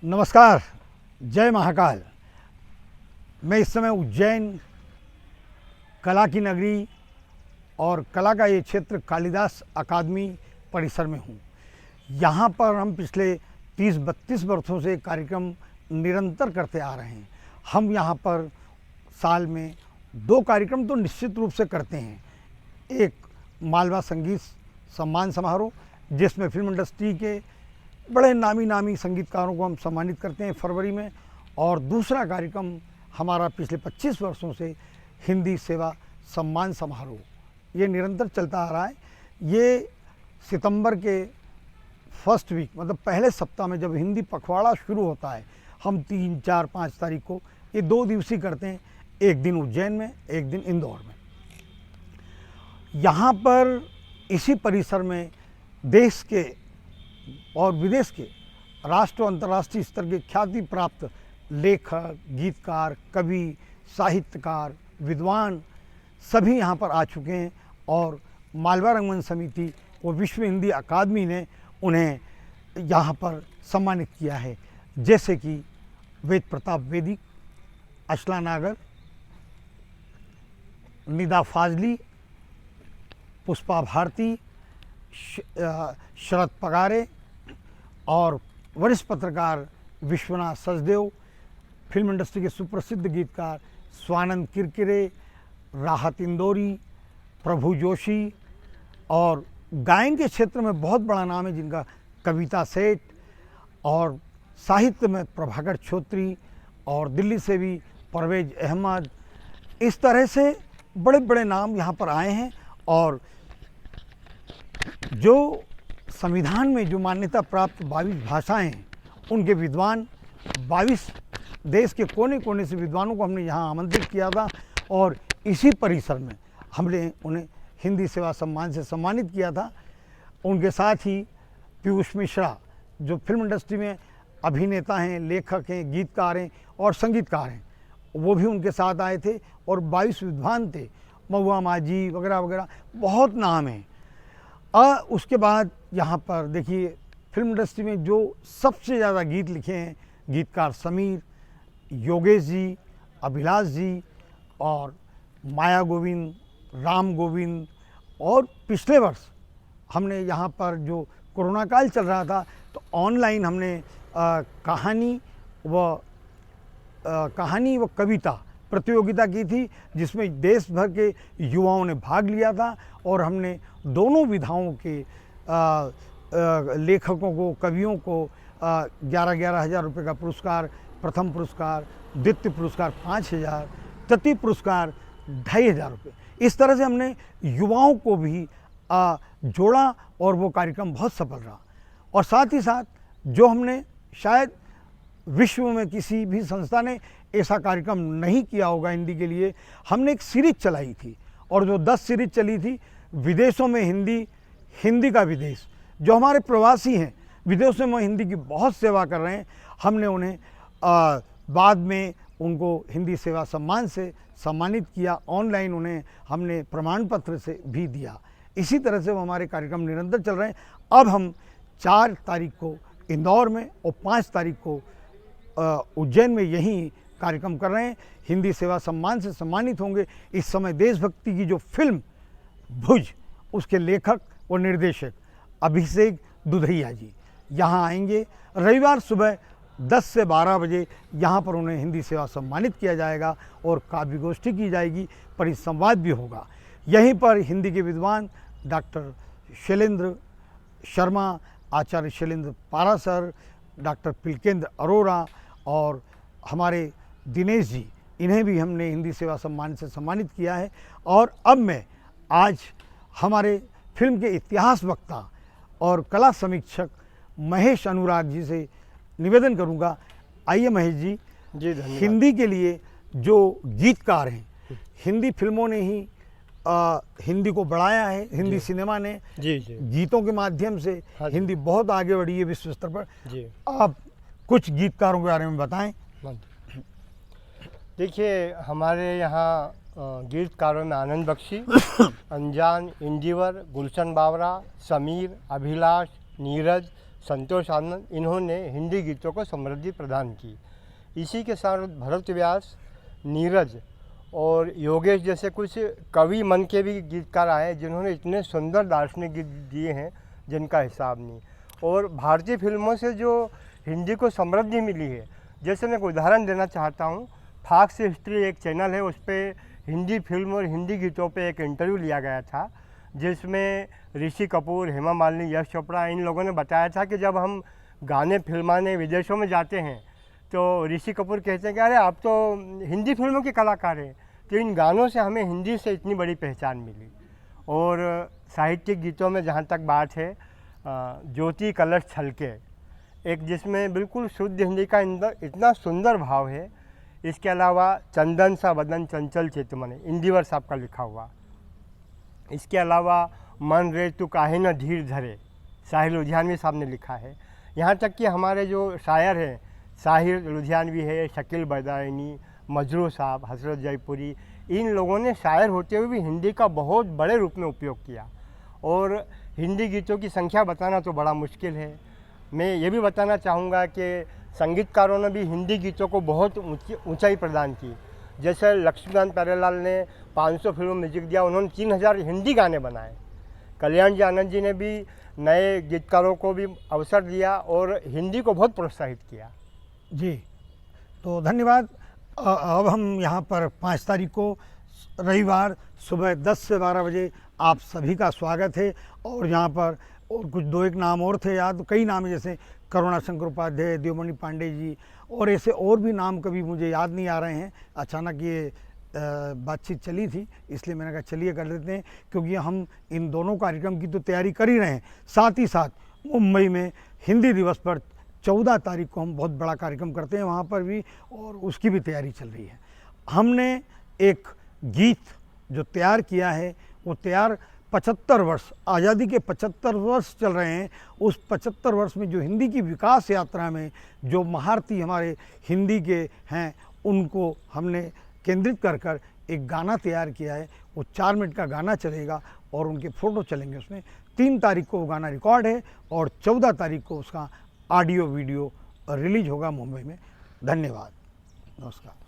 नमस्कार, जय महाकाल। मैं इस समय उज्जैन कला की नगरी और कला का ये क्षेत्र कालिदास अकादमी परिसर में हूँ। यहाँ पर हम पिछले 30-32 वर्षों से कार्यक्रम निरंतर करते आ रहे हैं। हम यहाँ पर साल में 2 कार्यक्रम तो निश्चित रूप से करते हैं। एक मालवा संगीत सम्मान समारोह, जिसमें फिल्म इंडस्ट्री के बड़े नामी संगीतकारों को हम सम्मानित करते हैं फरवरी में, और दूसरा कार्यक्रम हमारा पिछले 25 वर्षों से हिंदी सेवा सम्मान समारोह, ये निरंतर चलता आ रहा है। ये सितंबर के फर्स्ट वीक, मतलब पहले सप्ताह में जब हिंदी पखवाड़ा शुरू होता है, हम 3, 4, 5 तारीख को ये 2 दिवसीय करते हैं। एक दिन उज्जैन में, एक दिन इंदौर में। यहाँ पर इसी परिसर में देश के और विदेश के राष्ट्र और अंतर्राष्ट्रीय स्तर के ख्याति प्राप्त लेखक, गीतकार, कवि, साहित्यकार, विद्वान सभी यहाँ पर आ चुके हैं, और मालवा रंगमंच समिति और विश्व हिंदी अकादमी ने उन्हें यहाँ पर सम्मानित किया है। जैसे कि वेद प्रताप वेदिक, अचला नागर, निदा फाजली, पुष्पा भारती, शरद पगारे और वरिष्ठ पत्रकार विश्वनाथ सचदेव, फिल्म इंडस्ट्री के सुप्रसिद्ध गीतकार स्वानंद किरकिरे, राहत इंदौरी, प्रभु जोशी, और गायन के क्षेत्र में बहुत बड़ा नाम है जिनका कविता सेठ, और साहित्य में प्रभाकर छोत्री, और दिल्ली से भी परवेज अहमद। इस तरह से बड़े बड़े नाम यहाँ पर आए हैं, और जो संविधान में जो मान्यता प्राप्त 22 भाषाएं हैं, उनके विद्वान 22 देश के कोने कोने से विद्वानों को हमने यहाँ आमंत्रित किया था, और इसी परिसर में हमने उन्हें हिंदी सेवा सम्मान से सम्मानित किया था। उनके साथ ही पीयूष मिश्रा, जो फिल्म इंडस्ट्री में अभिनेता हैं, लेखक हैं, गीतकार हैं और संगीतकार हैं, वो भी उनके साथ आए थे, और 22 विद्वान थे, महुआ माझी वगैरह वगैरह, बहुत नाम हैं। उसके बाद यहाँ पर देखिए, फिल्म इंडस्ट्री में जो सबसे ज़्यादा गीत लिखे हैं, गीतकार समीर, योगेश जी, अभिलाष जी, और माया गोविंद, राम गोविंद। और पिछले वर्ष हमने यहाँ पर जो कोरोना काल चल रहा था, तो ऑनलाइन हमने कहानी व कविता प्रतियोगिता की थी, जिसमें देश भर के युवाओं ने भाग लिया था, और हमने दोनों विधाओं के लेखकों को, कवियों को 11-11 हज़ार रुपये का पुरस्कार, प्रथम पुरस्कार, द्वितीय पुरस्कार 5,000, तृतीय पुरस्कार 2,500 रुपये, इस तरह से हमने युवाओं को भी जोड़ा, और वो कार्यक्रम बहुत सफल रहा। और साथ ही साथ जो हमने शायद विश्व में किसी भी संस्था ने ऐसा कार्यक्रम नहीं किया होगा हिंदी के लिए, हमने एक सीरीज चलाई थी, और जो 10 सीरीज चली थी, विदेशों में हिंदी, हिंदी का विदेश। जो हमारे प्रवासी हैं विदेशों में हिंदी की बहुत सेवा कर रहे हैं, हमने उन्हें बाद में उनको हिंदी सेवा सम्मान से सम्मानित किया। ऑनलाइन उन्हें हमने प्रमाण पत्र से भी दिया। इसी तरह से वो हमारे कार्यक्रम निरंतर चल रहे हैं। अब हम 4 तारीख को इंदौर में और 5 तारीख को उज्जैन में यही कार्यक्रम कर रहे हैं। हिंदी सेवा सम्मान से सम्मानित होंगे इस समय देशभक्ति की जो फिल्म भुज, उसके लेखक और निर्देशक अभिषेक दुधैया जी यहाँ आएंगे। रविवार सुबह 10 से 12 बजे यहाँ पर उन्हें हिंदी सेवा सम्मानित किया जाएगा, और काव्य गोष्ठी की जाएगी, परिसंवाद भी होगा। यहीं पर हिंदी के विद्वान डॉक्टर शैलेंद्र शर्मा, आचार्य शैलेंद्र पारासर, डॉक्टर पिलकेंद्र अरोरा और हमारे दिनेश जी, इन्हें भी हमने हिंदी सेवा सम्मान से सम्मानित किया है। और अब मैं आज हमारे फिल्म के इतिहास वक्ता और कला समीक्षक महेश अनुराग जी से निवेदन करूंगा। आइए महेश जी, धन्यवाद। हिंदी के लिए जो गीतकार हैं, हिंदी फिल्मों ने ही हिंदी को बढ़ाया है, हिंदी सिनेमा ने गीतों के माध्यम से हिंदी बहुत आगे बढ़ी है विश्व स्तर पर। आप कुछ गीतकारों के बारे में बताएं। देखिए, हमारे यहाँ गीतकारों में आनंद बख्शी, अनजान, इंदिवर, गुलशन बावरा, समीर, अभिलाष, नीरज, संतोष आनंद, इन्होंने हिंदी गीतों को समृद्धि प्रदान की। इसी के साथ भरत व्यास, नीरज और योगेश जैसे कुछ कवि मन के भी गीतकार आए जिन्होंने इतने सुंदर दार्शनिक गीत दिए हैं जिनका हिसाब नहीं। और भारतीय फिल्मों से जो हिंदी को समृद्धि मिली है, जैसे मैं एक उदाहरण देना चाहता हूँ। फॉक्स हिस्ट्री एक चैनल है, उस पर हिंदी फिल्म और हिंदी गीतों पे एक इंटरव्यू लिया गया था जिसमें ऋषि कपूर, हेमा मालिनी, यश चोपड़ा, इन लोगों ने बताया था कि जब हम गाने फिल्माने विदेशों में जाते हैं तो ऋषि कपूर कहते हैं कि अरे आप तो हिंदी फिल्मों के कलाकार हैं। तो इन गानों से हमें हिंदी से इतनी बड़ी पहचान मिली। और साहित्यिक गीतों में जहाँ तक बात है, ज्योति कलश छलके, एक जिसमें बिल्कुल शुद्ध हिंदी का इतना सुंदर भाव है। इसके अलावा चंदन सा बदन चंचल चितमन, इंदिवर साहब का लिखा हुआ। इसके अलावा मन रे तू काहे न धीर धरे, साहिर लुधियानवी साहब ने लिखा है। यहाँ तक कि हमारे जो शायर हैं, साहिर लुधियानवी है, शकील बदायनी, मजरू साहब, हसरत जयपुरी, इन लोगों ने शायर होते हुए भी हिंदी का बहुत बड़े रूप में उपयोग किया। और हिंदी गीतों की संख्या बताना तो बड़ा मुश्किल है। मैं ये भी बताना चाहूँगा कि संगीतकारों ने भी हिंदी गीतों को बहुत ऊंचाई प्रदान की। जैसे लक्ष्मीकांत प्यारेलाल ने 500 फिल्मों में म्यूजिक दिया, उन्होंने 3000 हिंदी गाने बनाए। कल्याण जी आनंद जी ने भी नए गीतकारों को भी अवसर दिया और हिंदी को बहुत प्रोत्साहित किया। जी, तो धन्यवाद। अब हम यहाँ पर 5 तारीख को रविवार सुबह 10 से 12 बजे आप सभी का स्वागत है। और यहाँ पर और कुछ 2-1 नाम और थे याद, कई नाम है जैसे करुणा शंकर उपाध्याय, देवमणि पांडे जी, और ऐसे और भी नाम कभी मुझे याद नहीं आ रहे हैं। अचानक ये बातचीत चली थी इसलिए मैंने कहा चलिए कर लेते हैं, क्योंकि हम इन दोनों कार्यक्रम की तो तैयारी कर ही रहे हैं। साथ ही साथ मुंबई में हिंदी दिवस पर 14 तारीख को हम बहुत बड़ा कार्यक्रम करते हैं वहाँ पर भी, और उसकी भी तैयारी चल रही है। हमने एक गीत जो तैयार किया है वो तैयार 75 वर्ष, आज़ादी के 75 वर्ष चल रहे हैं। उस 75 वर्ष में जो हिंदी की विकास यात्रा में जो महारथी हमारे हिंदी के हैं उनको हमने केंद्रित कर एक गाना तैयार किया है। वो 4 मिनट का गाना चलेगा और उनके फ़ोटो चलेंगे उसमें। 3 तारीख को वो गाना रिकॉर्ड है और 14 तारीख को उसका ऑडियो वीडियो रिलीज होगा मुंबई में। धन्यवाद, नमस्कार।